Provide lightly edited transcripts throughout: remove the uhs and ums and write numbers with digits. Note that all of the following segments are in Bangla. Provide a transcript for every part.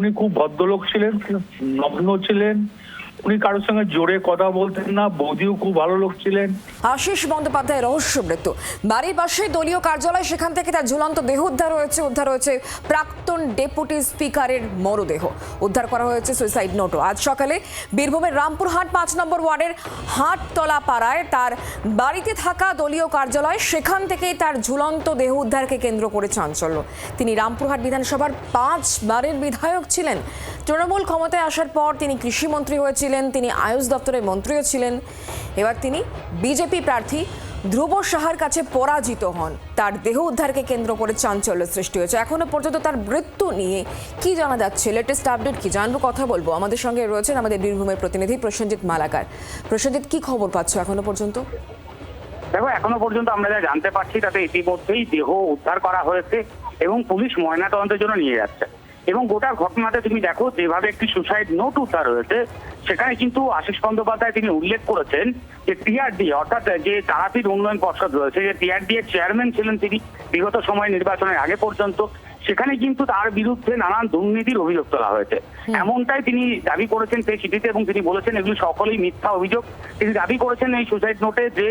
উনি খুব ভদ্রলোক ছিলেন, নগ্ন ছিলেন, উনি কারোর সঙ্গে জোরে কথা বলতেন না। বৌদিও খুব ভালো লোক ছিলেন। আশিস বন্দ্যোপাধ্যায় রহস্য মৃত্যু, বাড়ির পাশে দলীয় কার্যালয়, সেখান থেকে তার ঝুলন্ত দেহ উদ্ধার হয়েছে প্রাক্তন ডেপুটি স্পিকারের মরদেহ উদ্ধার করা হয়েছে, সুইসাইড নোটও। আজ সকালে বীরভূমের রামপুরহাট 5 নম্বর ওয়ার্ডের হাটতলা পাড়ায় তার বাড়িতে থাকা দলীয় কার্যালয়, সেখান থেকেই তার ঝুলন্ত দেহ উদ্ধারকে কেন্দ্র করে চাঞ্চল্য। তিনি রামপুরহাট বিধানসভার 5 বারের বিধায়ক ছিলেন। তৃণমূল ক্ষমতায় আসার পর তিনি কৃষিমন্ত্রী হয়েছিলেন, তিনি আয়ুষ দপ্তরের মন্ত্রীও ছিলেন। এবার তিনি বিজেপি প্রার্থী ধ্রুব সাহার কাছে পরাজিত হন। তার দেহ উদ্ধারকে কেন্দ্র করে চাঞ্চল্য সৃষ্টি হয়েছে। এখনো পর্যন্ত তার মৃত্যু নিয়ে কি জানা যাচ্ছে, লেটেস্ট আপডেট কি জানবো, কথা বলবো। আমাদের সঙ্গে রয়েছেন আমাদের বীরভূমের প্রতিনিধি প্রসেনজিৎ মালাকার। প্রসেনজিৎ, কি খবর পাচ্ছ এখনো পর্যন্ত? দেখো, এখনো পর্যন্ত আমরা যা জানতে পারছি তাতে ইতিমধ্যেই দেহ উদ্ধার করা হয়েছে এবং পুলিশ ময়নাতদন্তের জন্য নিয়ে যাচ্ছে। এবং গোটা ঘটনাতে তুমি দেখো, যেভাবে একটি সুসাইড নোট উদ্ধার হয়েছে, সেখানে কিন্তু আশিস বন্দ্যোপাধ্যায় তিনি উল্লেখ করেছেন যে টিআরডি অর্থাৎ যে তারাপীঠ উন্নয়ন পর্ষদ রয়েছে, যে টিআরডি এর চেয়ারম্যান ছিলেন তিনি বিগত সময় নির্বাচনের আগে পর্যন্ত, সেখানে কিন্তু তার বিরুদ্ধে নানান দুর্নীতির অভিযোগ তোলা হয়েছে। এমনটাই তিনি দাবি করেছেন সেই চিঠিতে, এবং তিনি বলেছেন এগুলি সকলেই মিথ্যা অভিযোগ। তিনি দাবি করেছেন এই সুসাইড নোটে যে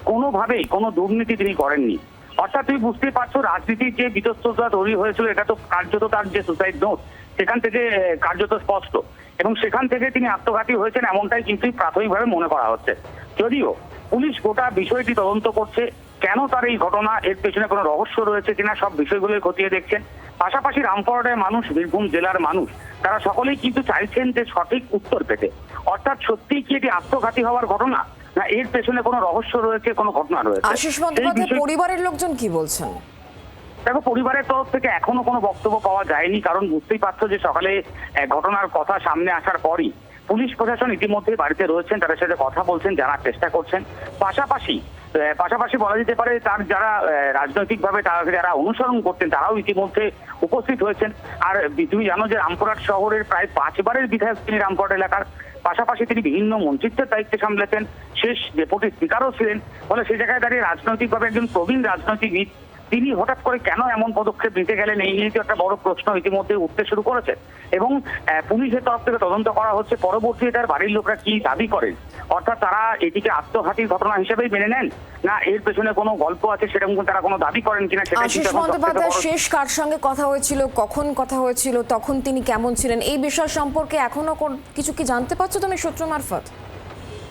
কোনোভাবেই কোনো দুর্নীতি তিনি করেননি। অর্থাৎ তুমি বুঝতেই পারছো, রাজনীতির যে বিতস্ততা তৈরি হয়েছিল, এটা তো কার্যত তার যে সুসাইড নোট সেখান থেকে কার্যত স্পষ্ট, এবং সেখান থেকে তিনি আত্মঘাতী হয়েছেন এমনটাই কিন্তু প্রাথমিকভাবে মনে করা হচ্ছে। যদিও পুলিশ গোটা বিষয়টি তদন্ত করছে, কেন তার এই ঘটনা, এর পেছনে কোনো রহস্য রয়েছে কিনা, সব বিষয়গুলো খতিয়ে দেখছেন। পাশাপাশি রামপুরহাটের মানুষ, বীরভূম জেলার মানুষ, তারা সকলেই কিন্তু চাইছেন যে সঠিক উত্তর পেতে। অর্থাৎ সত্যিই কি এটি আত্মঘাতী হওয়ার ঘটনা, না এর পেছনে কোনো রহস্য রয়েছে, কোনো ঘটনা রয়েছে? আশিস বন্দ্যোপাধ্যায় পরিবারের লোকজন কি বলছেন? দেখো, পরিবারের তরফ থেকে এখনো কোনো বক্তব্য পাওয়া যায়নি, কারণ বুঝতেই পারছো যে সকালে ঘটনার কথা সামনে আসার পরই পুলিশ প্রশাসন ইতিমধ্যে বাড়িতে রয়েছেন, তাদের সাথে কথা বলছেন, জানার চেষ্টা করছেন। পাশাপাশি বলা যেতে পারে তার যারা রাজনৈতিকভাবে যারা অনুসরণ করতেন তারাও ইতিমধ্যে উপস্থিত হয়েছেন। আর তুমি জানো যে রামপুরহাট শহরের প্রায় 5 বারের বিধায়ক তিনি রামপুরহাট এলাকার। পাশাপাশি তিনি বিভিন্ন মন্ত্রিত্বের দায়িত্বে সামলেছেন, শেষ ডেপুটি স্পিকারও ছিলেন। ফলে সেই জায়গায় দাঁড়িয়ে রাজনৈতিকভাবে একজন প্রবীণ রাজনৈতিকবিদ, তিনি হঠাৎ করে কেন এমন পদক্ষেপ নিতে গেলেন, এই নিয়ে একটা বড় প্রশ্ন ইতিমধ্যে উঠতে শুরু করেছে। এবং পুলিশের তরফ থেকে তদন্ত করা হচ্ছে। পরবর্তীতে তার বাড়ির লোকরা কি দাবি করেন, অর্থাৎ তারা এটিকে আত্মঘাতীর ঘটনা হিসেবেই মেনে নেন, না এর পেছনে কোনো গল্প আছে, সেরকম তারা কোনো দাবি করেন কিনা, সেটা আশিস বন্দ্যোপাধ্যায় শেষ কার সঙ্গে কথা হয়েছিল, কখন কথা হয়েছিল, তখন তিনি কেমন ছিলেন, এই বিষয় সম্পর্কে এখনো কিছু কি জানতে পারছো তুমি সূত্র মারফত?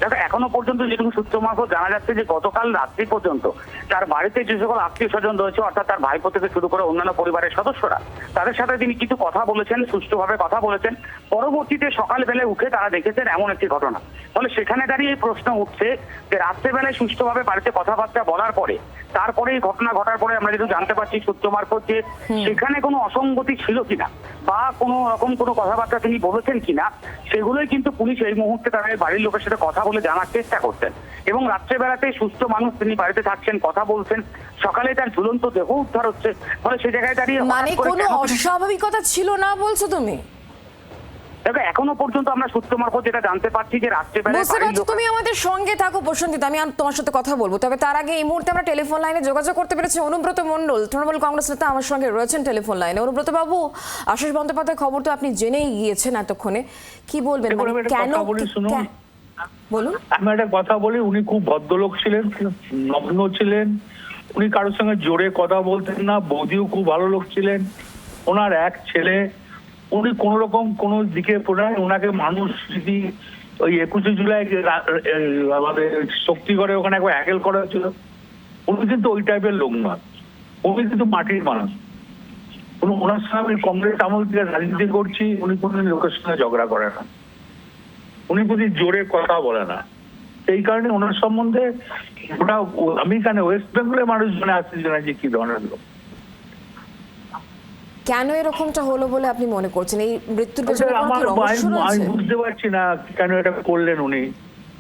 দেখো, এখনো পর্যন্ত যেটুকু সূত্র মারফত জানা যাচ্ছে যে গতকাল রাত্রি পর্যন্ত তার বাড়িতে যে সকল আত্মীয় স্বজন রয়েছে, অর্থাৎ তার ভাইপো থেকে শুরু করে অন্যান্য পরিবারের সদস্যরা, তাদের সাথে তিনি কিছু কথা বলেছেন, সুষ্ঠুভাবে কথা বলেছেন। পরবর্তীতে সকালবেলায় উঠে তারা দেখেছেন এমন একটি ঘটনা। ফলে সেখানে দাঁড়িয়ে প্রশ্ন উঠছে যে রাত্রেবেলায় সুষ্ঠুভাবে বাড়িতে কথাবার্তা বলার পরে, তারপরে এই ঘটনা ঘটার পরে আমরা যেহেতু জানতে পারছি সূত্র মারফত যে সেখানে কোনো অসঙ্গতি ছিল কিনা বা কোনো রকম কোনো কথাবার্তা তিনি বলেছেন কিনা, সেগুলোই কিন্তু পুলিশ এই মুহূর্তে তাদের বাড়ির লোকের সাথে কথা বলে জানার চেষ্টা করছেন। এবং রাত্রেবেলাতে সুস্থ মানুষ, তিনি বাড়িতে থাকছেন, কথা বলছেন, সকালে তার ঝুলন্ত দেহ উদ্ধার হচ্ছে। ফলে সেই জায়গায় দাঁড়িয়ে মানে কোনো অস্বাভাবিকতা ছিল না বলছো তুমি? দেখো, এখনো পর্যন্ত আমরা সূত্র মারফত যেটা জানতে পারছি যে রাত্রেবেলায় তুমি আমাদের সঙ্গে থাকো প্রসেনজিৎ, আমি তোমার সাথে কথা বলবো। তবে তার আগে এই মুহূর্তে আমরা টেলিফোন লাইনে যোগাযোগ করতে পেরেছি অনুব্রত মণ্ডল, তৃণমূল কংগ্রেস নেতা আমার সঙ্গে রয়েছেন টেলিফোন লাইনে। অনুব্রত বাবু, আশিস বন্দ্যোপাধ্যায় খবর তো আপনি জেনেই গিয়েছেন এতক্ষণে, কি বলবেন? কেন বলুন। আমি একটা কথা বলি, উনি খুব ভদ্রলোক ছিলেন, নগ্ন ছিলেন, উনি কারোর সঙ্গে জোরে কথা বলতেন না। বৌদিও খুব ভালো লোক ছিলেন। ওনার এক ছেলে, উনি কোন রকম কোন দিকে ওনাকে মানুষ যদি ওই 21শে জুলাই আমাদের শক্তিগড়ে ওখানে একবার হ্যাকেল করা হয়েছিল, উনি কিন্তু ওই টাইপের লোক নয়। উনি কিন্তু মাটির মানুষ। ওনার সঙ্গে আমি কংগ্রেস আমল থেকে রাজনীতি করছি, উনি কোনদিন লোকের সঙ্গে ঝগড়া করে না, উনি কোনদিন জোরে কথা বলে না। এই কারণে ওনার সম্বন্ধে ওটা আমি এখানে ওয়েস্ট বেঙ্গলের মানুষজন আসতে জানা যে কি ধরনের লোক। কেন এরকমটা হলো বলে আপনি মনে করছেন? এই মৃত্যুর পেছনে আমি বুঝতে পারছি না কেন এটা করলেন উনি।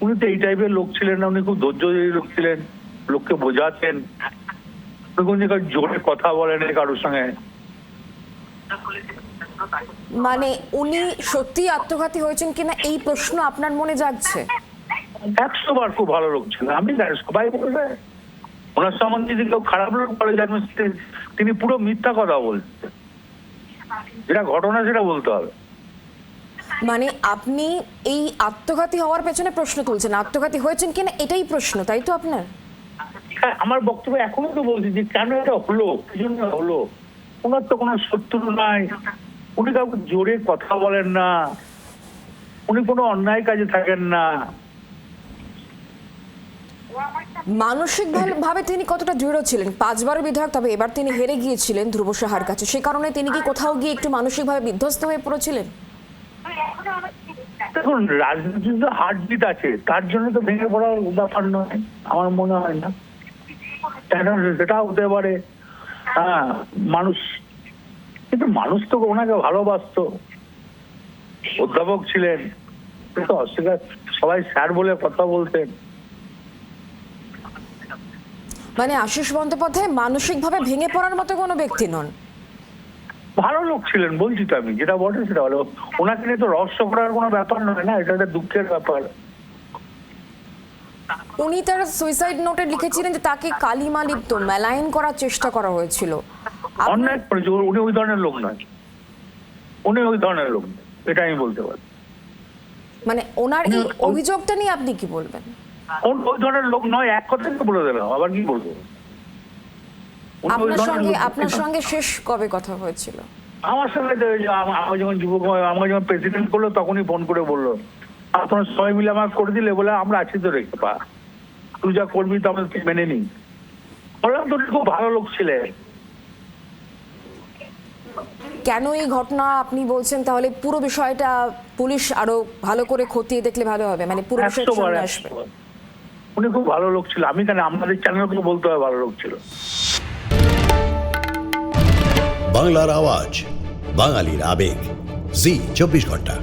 উনি তো এই টাইপের লোক ছিলেন না, উনি খুব ধৈর্যশীল লোক ছিলেন, লোককে বোঝাতেন, কোন জায়গায় জোরে কথা বলেন কারোর সঙ্গে। মানে উনি সত্যি আত্মঘাতী হয়েছেন কিনা এই প্রশ্ন আপনার মনে জাগছে? 100 বার খুব ভালো লোক ছিলেন, আমি সবাই বলবে। ওনার সম্বন্ধে যদি কেউ খারাপ লোক বলে, তিনি পুরো মিথ্যা কথা বলছেন। যেটা ঘটনা সেটা বলতে হবে। মানে আপনি এই আত্মঘাতী হওয়ার পেছনে প্রশ্ন তুলছেন, আত্মঘাতী হয়েছেন কিনা এটাই প্রশ্ন, তাই তো আপনার? হ্যাঁ, আমার বক্তব্য এখনো তো বলছি যে কেন এটা হলো, কি জন্য হলো। ওনার তো কোনো শত্রু নাই, উনি কাউকে জোরে কথা বলেন না, উনি কোনো অন্যায় কাজে থাকেন না। মানসিক ভাবে তিনি কতটা দৃঢ় ছিলেন? 5 বারের বিধায়ক, তবে এবার তিনি হেরে গিয়েছিলেন ধ্রুব সাহার কাছে, সে কারণে তিনি কি কোথাও গিয়ে একটু মানসিকভাবে বিধ্বস্ত হয়ে পড়েছিলেন? দেখুন, রাজনীতির তো হার্টবিট আছে, তার জন্য তো ভেঙে পড়ার ব্যাপার নয়, আমার মনে হয় না। কেন সেটা হতে পারে, হ্যাঁ, মানুষ, কিন্তু মানুষ তো ওনাকে ভালোবাসতো, অধ্যাপক ছিলেন, কিন্তু অস্বীকার, সবাই স্যার বলে কথা বলতেন। মানে আশিস বন্দ্যোপাধ্যায় মানসিকভাবে ভেঙে পড়ার মতো কোনো ব্যক্তি নন। ভালো লোক ছিলেন, বলছি তো আমি, যেটা বটে সেটা হলো, ওনাকে নিয়ে তো রহস্য করার কোনো ব্যাপার নয় না, এটা একটা দুঃখের ব্যাপার। উনি তার সুইসাইড নোটে লিখেছিলেন যে তাকে কালিমা লিপ্ত মেলাইন করার চেষ্টা করা হয়েছিল। অন্যায় করেছে, উনি ওই ধরনের লোক নয়, উনি ওই ধরনের লোক নয়, এটা আমি বলতে পারি। মানে ওনার এই অভিযোগটা নিয়ে আপনি কি বলবেন? ওই ধরনের লোক নয়, এক কথাই তো বলে দিলাম, আবার কি বলবো। উনি ওই ধরনের লোক আপনার সঙ্গে শেষ কবে কথা হয়েছিল? আমার সঙ্গে তো আমি যখন যুবক, আমাকে যখন প্রেসিডেন্ট করলো তখনই ফোন করে বললো, আর তোমার সবাই মিলে আমাকে করে দিলে, বলে আমরা আছি তো, রেখে পা, তুই যা করবি তো আমাদের মেনে নি। বললাম তো, খুব ভালো লোক ছিলেন। কেন এই ঘটনা আপনি বলছেন? তাহলে পুরো বিষয়টা পুলিশ আরো ভালো করে খতিয়ে দেখলে ভালো হবে, মানে পুরো বিষয়টা সামনে আসবে। উনি খুব ভালো লোক ছিল, আমি কেন, আমাদের চ্যানেলকে বলতে হয় ভালো লোক ছিল। বাংলার আওয়াজ, বাঙালির আবেগ, জি 24 ঘন্টা।